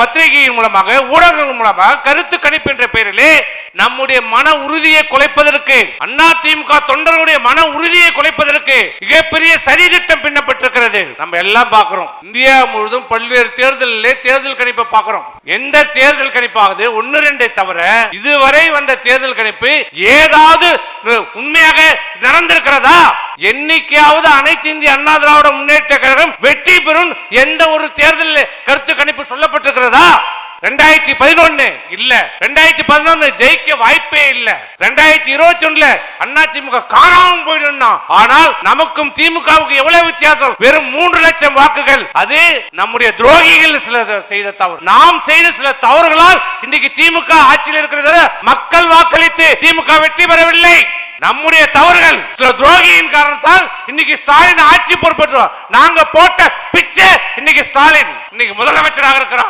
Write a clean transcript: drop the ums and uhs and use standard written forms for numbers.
பத்திரிகையின் மூலமாக ஊடகங்கள் மூலமாக கருத்து கணிப்பு என்ற பெயரிலே நம்முடைய மன உறுதியை குலைப்பதற்கு, அதிமுக தொண்டர்களுடைய மன உறுதியை குலைப்பதற்கு மிகப்பெரிய சதித்திட்டம் பின்னப்பட்டிருக்கிறது. நம்ம எல்லாம் பார்க்கிறோம். இந்தியா முழுவதும் பல்வேறு தேர்தலிலே தேர்தல் கணிப்பை பார்க்கிறோம். எந்த தேர்தல் கணிப்பாவது 1-2 தவிர இதுவரை வந்த தேர்தல் கணிப்பு ஏதாவது உண்மையாக நடந்திருக்கிறதா? எண்ணிக்கையாவது அனைத்து இந்திய அண்ணா திராவிட முன்னேற்ற கழகம் வெற்றி பெறும் எந்த ஒரு தேர்தல் கருத்து கணிப்பு சொல்லப்பட்டிருக்கிறதா? 2011 இல்ல, 2011 ஜெயிக்க வாய்ப்பே இல்ல, 2021 அதிமுக காணாமல் போயிடும். ஆனால் நமக்கும் திமுகவுக்கு எவ்வளவு வித்தியாசம்? வெறும் 3 லட்சம் வாக்குகள். அது நம்முடைய துரோகிகள் சில செய்த தவறு, நாம் செய்த சில தவறுகளால் இன்னைக்கு திமுக ஆட்சியில் இருக்கிறது. மக்கள் வாக்களித்து திமுக வெற்றி பெறவில்லை. நம்முடைய தவறுகள், சில துரோகியின் காரணத்தால் இன்னைக்கு ஸ்டாலின் ஆட்சி பொறுப்பேற்றோம். நாங்க போட்ட பிச்சை இன்னைக்கு ஸ்டாலின் இன்னைக்கு முதலமைச்சராக இருக்கிறார்.